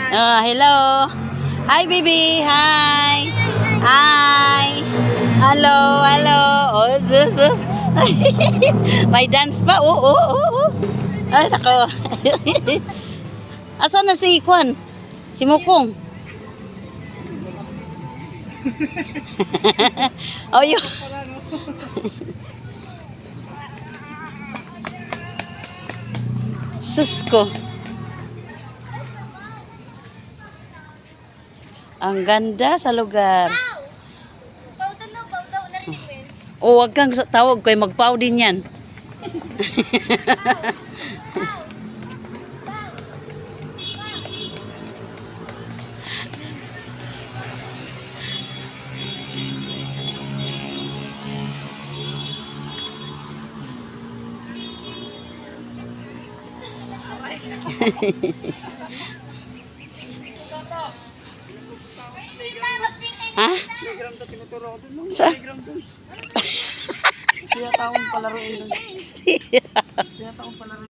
Hello. Hi, baby. Hi. Hi. Hello, hello. Oh, sus. May dance pa. Oh. Ay, nako. Asan na si Kwan? Si Mukong. Oh, yun. Sus ko. Ang ganda sa lugar. O, wag kang tawag ko, magpaw din yan. Ha? Sa? Siya taong palaruin. Siya. Siya taong palaruin.